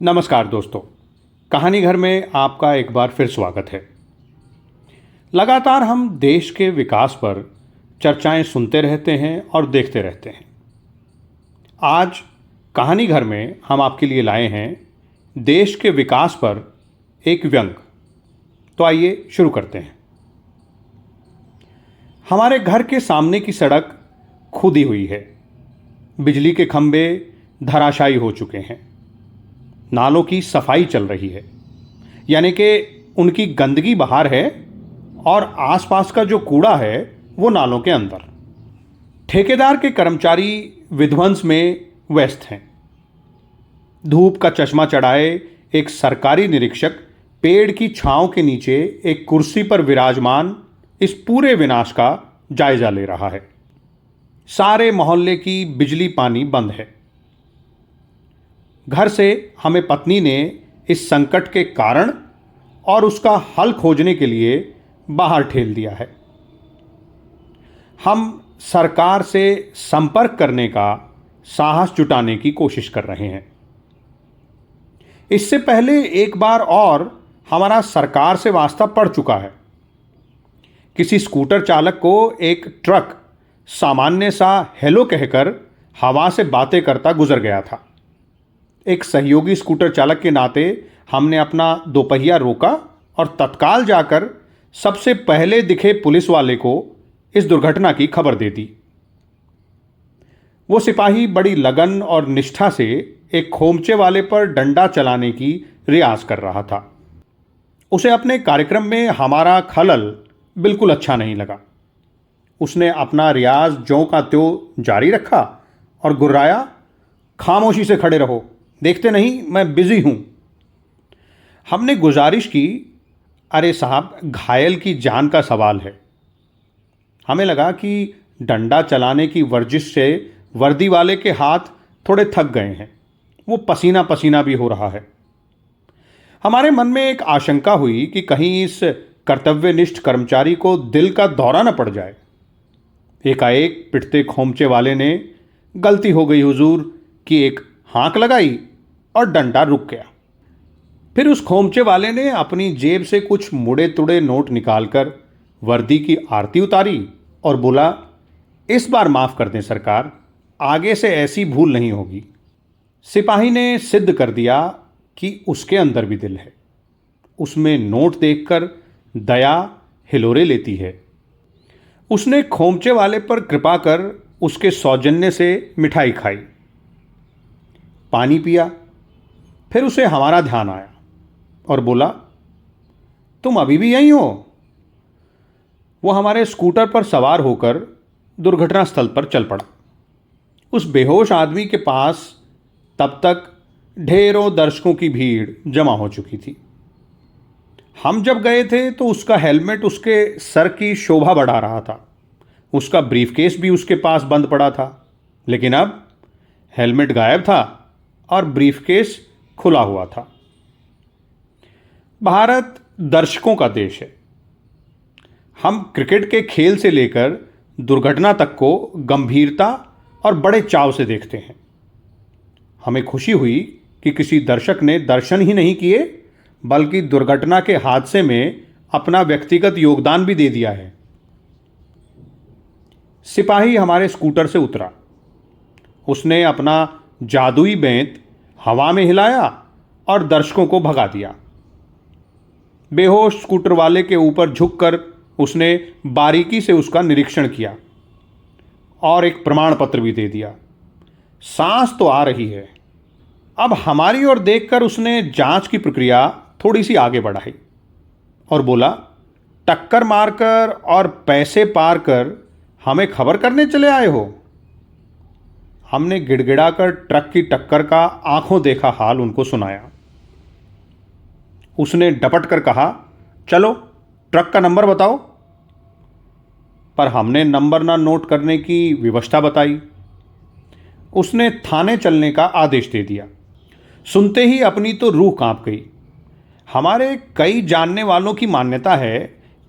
नमस्कार दोस्तों, कहानी घर में आपका एक बार फिर स्वागत है। लगातार हम देश के विकास पर चर्चाएं सुनते रहते हैं और देखते रहते हैं। आज कहानी घर में हम आपके लिए लाए हैं देश के विकास पर एक व्यंग। तो आइए शुरू करते हैं। हमारे घर के सामने की सड़क खुदी हुई है, बिजली के खंभे धराशायी हो चुके हैं, नालों की सफाई चल रही है, यानी कि उनकी गंदगी बाहर है और आसपास का जो कूड़ा है वो नालों के अंदर। ठेकेदार के कर्मचारी विध्वंस में व्यस्त हैं। धूप का चश्मा चढ़ाए एक सरकारी निरीक्षक पेड़ की छांव के नीचे एक कुर्सी पर विराजमान इस पूरे विनाश का जायजा ले रहा है। सारे मोहल्ले की बिजली पानी बंद है। घर से हमें पत्नी ने इस संकट के कारण और उसका हल खोजने के लिए बाहर ठेल दिया है। हम सरकार से संपर्क करने का साहस जुटाने की कोशिश कर रहे हैं। इससे पहले एक बार और हमारा सरकार से वास्ता पड़ चुका है। किसी स्कूटर चालक को एक ट्रक सामान्य सा हेलो कहकर हवा से बातें करता गुजर गया था। एक सहयोगी स्कूटर चालक के नाते हमने अपना दोपहिया रोका और तत्काल जाकर सबसे पहले दिखे पुलिस वाले को इस दुर्घटना की खबर दे दी। वो सिपाही बड़ी लगन और निष्ठा से एक खोमचे वाले पर डंडा चलाने की रियाज कर रहा था। उसे अपने कार्यक्रम में हमारा खलल बिल्कुल अच्छा नहीं लगा। उसने अपना रियाज ज्यों का त्यों जारी रखा और गुर्राया, खामोशी से खड़े रहो, देखते नहीं मैं बिजी हूं। हमने गुजारिश की, अरे साहब, घायल की जान का सवाल है। हमें लगा कि डंडा चलाने की वर्जिश से वर्दी वाले के हाथ थोड़े थक गए हैं, वो पसीना पसीना भी हो रहा है। हमारे मन में एक आशंका हुई कि कहीं इस कर्तव्यनिष्ठ कर्मचारी को दिल का दौरा न पड़ जाए। एकाएक पिटते खोमचे वाले ने गलती हो गई हुजूर की एक हाँक लगाई और डंडा रुक गया। फिर उस खोमचे वाले ने अपनी जेब से कुछ मुड़े तुड़े नोट निकालकर वर्दी की आरती उतारी और बोला, इस बार माफ कर दें सरकार, आगे से ऐसी भूल नहीं होगी। सिपाही ने सिद्ध कर दिया कि उसके अंदर भी दिल है। उसमें नोट देखकर दया हिलोरे लेती है। उसने खोमचे वाले पर कृपा कर उसके सौजन्य से मिठाई खाई, पानी पिया। फिर उसे हमारा ध्यान आया और बोला, तुम अभी भी यहीं हो? वो हमारे स्कूटर पर सवार होकर दुर्घटना स्थल पर चल पड़ा। उस बेहोश आदमी के पास तब तक ढेरों दर्शकों की भीड़ जमा हो चुकी थी। हम जब गए थे तो उसका हेलमेट उसके सर की शोभा बढ़ा रहा था। उसका ब्रीफकेस भी उसके पास बंद पड़ा था, लेकिन अब हेलमेट गायब था और ब्रीफकेस खुला हुआ था। भारत दर्शकों का देश है। हम क्रिकेट के खेल से लेकर दुर्घटना तक को गंभीरता और बड़े चाव से देखते हैं। हमें खुशी हुई कि किसी दर्शक ने दर्शन ही नहीं किए बल्कि दुर्घटना के हादसे में अपना व्यक्तिगत योगदान भी दे दिया है। सिपाही हमारे स्कूटर से उतरा। उसने अपना जादुई बेंत हवा में हिलाया और दर्शकों को भगा दिया। बेहोश स्कूटर वाले के ऊपर झुककर उसने बारीकी से उसका निरीक्षण किया और एक प्रमाण पत्र भी दे दिया। सांस तो आ रही है। अब हमारी ओर देखकर उसने जांच की प्रक्रिया थोड़ी सी आगे बढ़ाई और बोला, टक्कर मारकर और पैसे पार कर हमें खबर करने चले आए हो? हमने गिड़गिड़ाकर ट्रक की टक्कर का आंखों देखा हाल उनको सुनाया। उसने डपट कर कहा, चलो ट्रक का नंबर बताओ। पर हमने नंबर ना नोट करने की व्यवस्था बताई। उसने थाने चलने का आदेश दे दिया। सुनते ही अपनी तो रूह कांप गई। हमारे कई जानने वालों की मान्यता है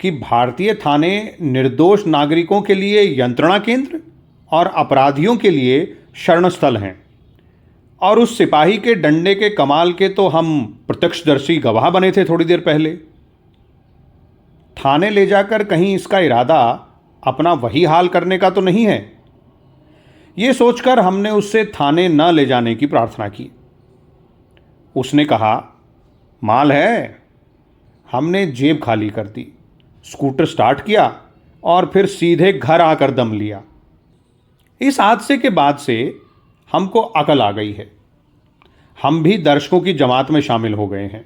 कि भारतीय थाने निर्दोष नागरिकों के लिए यंत्रणा केंद्र और अपराधियों के लिए शरण स्थल हैं और उस सिपाही के डंडे के कमाल के तो हम प्रत्यक्षदर्शी गवाह बने थे थोड़ी देर पहले। थाने ले जाकर कहीं इसका इरादा अपना वही हाल करने का तो नहीं है। ये सोचकर हमने उससे थाने न ले जाने की प्रार्थना की। उसने कहा, माल है। हमने जेब खाली कर दी, स्कूटर स्टार्ट किया और फिर सीधे घर आकर दम लिया। इस हादसे के बाद से हमको अकल आ गई है। हम भी दर्शकों की जमात में शामिल हो गए हैं।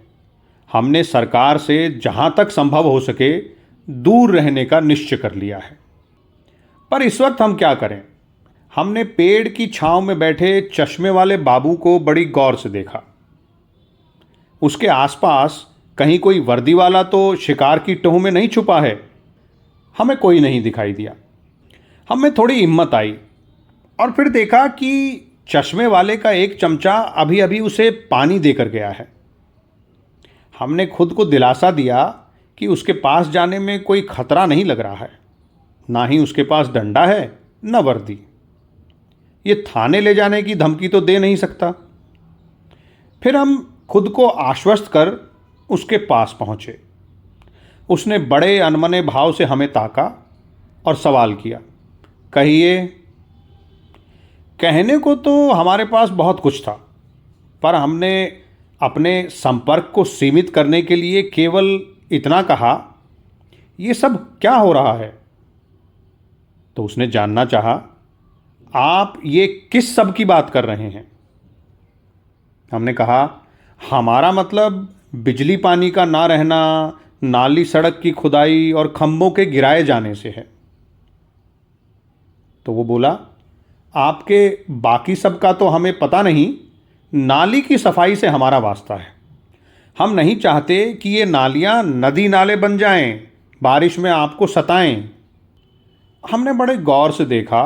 हमने सरकार से जहां तक संभव हो सके दूर रहने का निश्चय कर लिया है। पर इस वक्त हम क्या करें? हमने पेड़ की छांव में बैठे चश्मे वाले बाबू को बड़ी गौर से देखा। उसके आसपास कहीं कोई वर्दी वाला तो शिकार की टोह में नहीं छुपा है। हमें कोई नहीं दिखाई दिया। हमें थोड़ी हिम्मत आई और फिर देखा कि चश्मे वाले का एक चमचा अभी अभी उसे पानी देकर गया है। हमने खुद को दिलासा दिया कि उसके पास जाने में कोई खतरा नहीं लग रहा है। ना ही उसके पास डंडा है न वर्दी। ये थाने ले जाने की धमकी तो दे नहीं सकता। फिर हम खुद को आश्वस्त कर उसके पास पहुंचे। उसने बड़े अनमने भाव से हमें ताका और सवाल किया, कहिए। कहने को तो हमारे पास बहुत कुछ था, पर हमने अपने संपर्क को सीमित करने के लिए केवल इतना कहा, ये सब क्या हो रहा है? तो उसने जानना चाहा, आप ये किस सब की बात कर रहे हैं? हमने कहा, हमारा मतलब बिजली पानी का ना रहना, नाली सड़क की खुदाई और खंभों के गिराए जाने से है। तो वो बोला, आपके बाकी सब का तो हमें पता नहीं, नाली की सफाई से हमारा वास्ता है। हम नहीं चाहते कि ये नालियां नदी नाले बन जाएं, बारिश में आपको सताएं। हमने बड़े गौर से देखा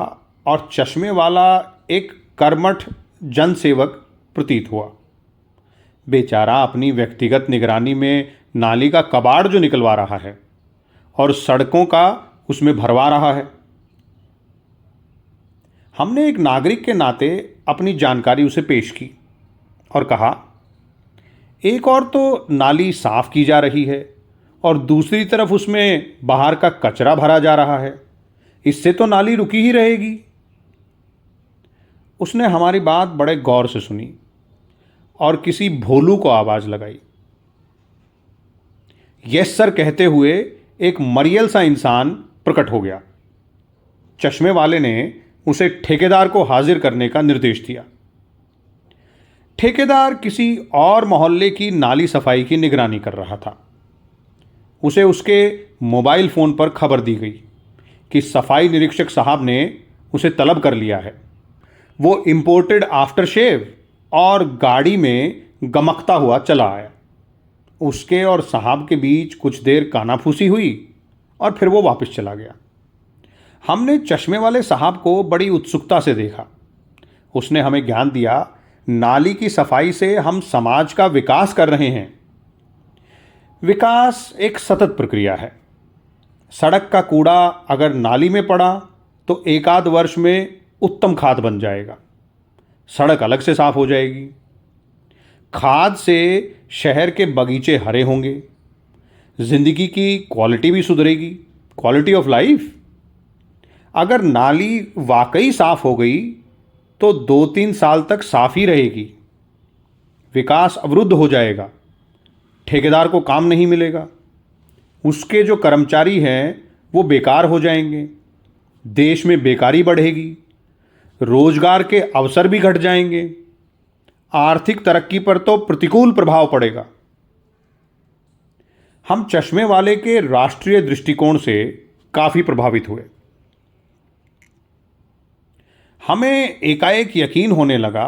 और चश्मे वाला एक कर्मठ जनसेवक प्रतीत हुआ। बेचारा अपनी व्यक्तिगत निगरानी में नाली का कबाड़ जो निकलवा रहा है और सड़कों का उसमें भरवा रहा है। हमने एक नागरिक के नाते अपनी जानकारी उसे पेश की और कहा, एक और तो नाली साफ की जा रही है और दूसरी तरफ उसमें बाहर का कचरा भरा जा रहा है। इससे तो नाली रुकी ही रहेगी। उसने हमारी बात बड़े गौर से सुनी और किसी भोलू को आवाज लगाई। यस सर कहते हुए एक मरियल सा इंसान प्रकट हो गया। चश्मे वाले ने उसे ठेकेदार को हाजिर करने का निर्देश दिया। ठेकेदार किसी और मोहल्ले की नाली सफाई की निगरानी कर रहा था। उसे उसके मोबाइल फ़ोन पर खबर दी गई कि सफाई निरीक्षक साहब ने उसे तलब कर लिया है। वो इंपोर्टेड आफ्टर शेव और गाड़ी में गमकता हुआ चला आया। उसके और साहब के बीच कुछ देर कानाफूसी हुई और फिर वो वापस चला गया। हमने चश्मे वाले साहब को बड़ी उत्सुकता से देखा। उसने हमें ज्ञान दिया, नाली की सफाई से हम समाज का विकास कर रहे हैं। विकास एक सतत प्रक्रिया है। सड़क का कूड़ा अगर नाली में पड़ा तो एक आध वर्ष में उत्तम खाद बन जाएगा। सड़क अलग से साफ हो जाएगी। खाद से शहर के बगीचे हरे होंगे। जिंदगी की क्वालिटी भी सुधरेगी, क्वालिटी ऑफ लाइफ। अगर नाली वाकई साफ हो गई तो 2-3 साल तक साफ ही रहेगी। विकास अवरुद्ध हो जाएगा। ठेकेदार को काम नहीं मिलेगा। उसके जो कर्मचारी हैं वो बेकार हो जाएंगे। देश में बेकारी बढ़ेगी। रोजगार के अवसर भी घट जाएंगे। आर्थिक तरक्की पर तो प्रतिकूल प्रभाव पड़ेगा। हम चश्मे वाले के राष्ट्रीय दृष्टिकोण से काफी प्रभावित हुए। हमें एकाएक यकीन होने लगा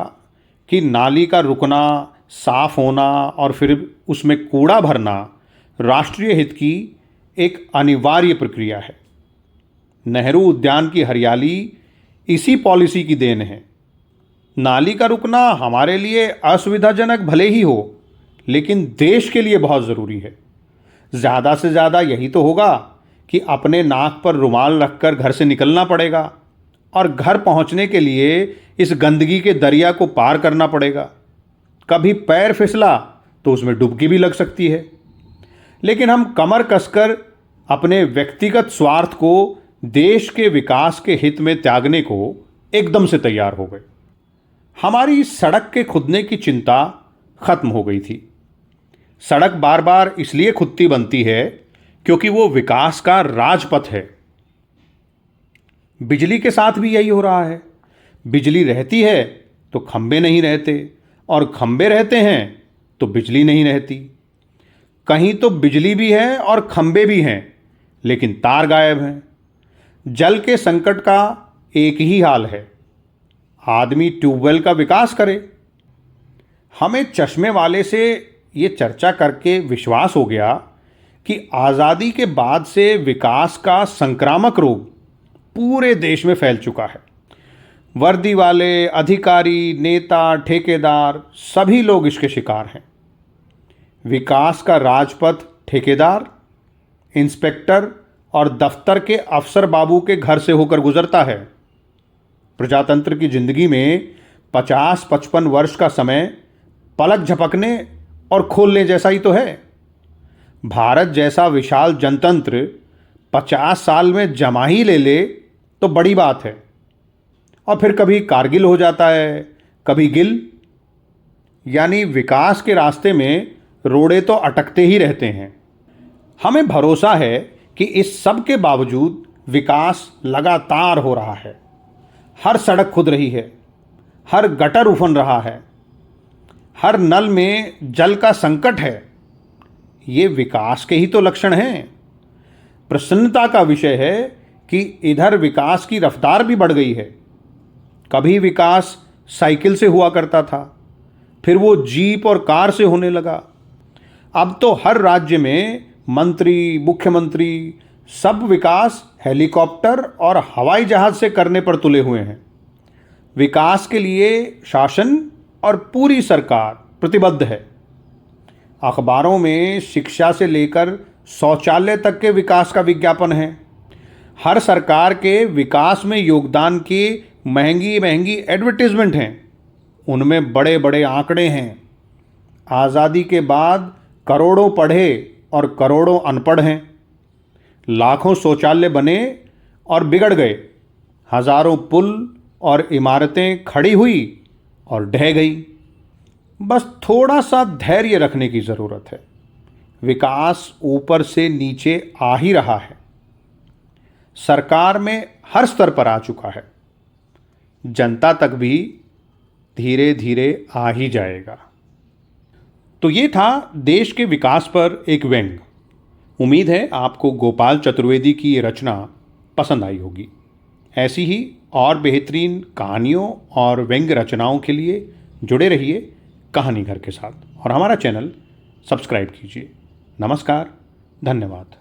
कि नाली का रुकना, साफ होना और फिर उसमें कूड़ा भरना राष्ट्रीय हित की एक अनिवार्य प्रक्रिया है। नेहरू उद्यान की हरियाली इसी पॉलिसी की देन है। नाली का रुकना हमारे लिए असुविधाजनक भले ही हो, लेकिन देश के लिए बहुत ज़रूरी है। ज़्यादा से ज़्यादा यही तो होगा कि अपने नाक पर रुमाल रखकर घर से निकलना पड़ेगा और घर पहुंचने के लिए इस गंदगी के दरिया को पार करना पड़ेगा। कभी पैर फिसला तो उसमें डुबकी भी लग सकती है। लेकिन हम कमर कसकर अपने व्यक्तिगत स्वार्थ को देश के विकास के हित में त्यागने को एकदम से तैयार हो गए। हमारी सड़क के खुदने की चिंता खत्म हो गई थी। सड़क बार बार इसलिए खुदती बनती है क्योंकि वो विकास का राजपथ है। बिजली के साथ भी यही हो रहा है। बिजली रहती है तो खंबे नहीं रहते, और खंबे रहते हैं तो बिजली नहीं रहती। कहीं तो बिजली भी है और खंबे भी हैं, लेकिन तार गायब हैं। जल के संकट का एक ही हाल है, आदमी ट्यूबवेल का विकास करे। हमें चश्मे वाले से ये चर्चा करके विश्वास हो गया कि आज़ादी के बाद से विकास का संक्रामक रोग पूरे देश में फैल चुका है। वर्दी वाले, अधिकारी, नेता, ठेकेदार सभी लोग इसके शिकार हैं। विकास का राजपथ ठेकेदार, इंस्पेक्टर और दफ्तर के अफसर बाबू के घर से होकर गुजरता है। प्रजातंत्र की जिंदगी में 50-55 वर्ष का समय पलक झपकने और खोलने जैसा ही तो है। भारत जैसा विशाल जनतंत्र 50 साल में जमा ही ले तो बड़ी बात है, और फिर कभी कारगिल हो जाता है, कभी गिल। यानी विकास के रास्ते में रोड़े तो अटकते ही रहते हैं। हमें भरोसा है कि इस सब के बावजूद विकास लगातार हो रहा है। हर सड़क खुद रही है, हर गटर उफन रहा है, हर नल में जल का संकट है। ये विकास के ही तो लक्षण हैं। प्रसन्नता का विषय है कि इधर विकास की रफ्तार भी बढ़ गई है। कभी विकास साइकिल से हुआ करता था, फिर वो जीप और कार से होने लगा। अब तो हर राज्य में मंत्री, मुख्यमंत्री सब विकास हेलीकॉप्टर और हवाई जहाज से करने पर तुले हुए हैं। विकास के लिए शासन और पूरी सरकार प्रतिबद्ध है। अखबारों में शिक्षा से लेकर शौचालय तक के विकास का विज्ञापन है। हर सरकार के विकास में योगदान की महंगी महंगी एडवर्टीजमेंट हैं। उनमें बड़े बड़े आंकड़े हैं। आज़ादी के बाद करोड़ों पढ़े और करोड़ों अनपढ़ हैं। लाखों शौचालय बने और बिगड़ गए। हजारों पुल और इमारतें खड़ी हुई और ढह गई। बस थोड़ा सा धैर्य रखने की ज़रूरत है। विकास ऊपर से नीचे आ ही रहा है। सरकार में हर स्तर पर आ चुका है। जनता तक भी धीरे धीरे आ ही जाएगा। तो ये था देश के विकास पर एक व्यंग। उम्मीद है आपको गोपाल चतुर्वेदी की ये रचना पसंद आई होगी। ऐसी ही और बेहतरीन कहानियों और व्यंग रचनाओं के लिए जुड़े रहिए कहानी घर के साथ, और हमारा चैनल सब्सक्राइब कीजिए। नमस्कार, धन्यवाद।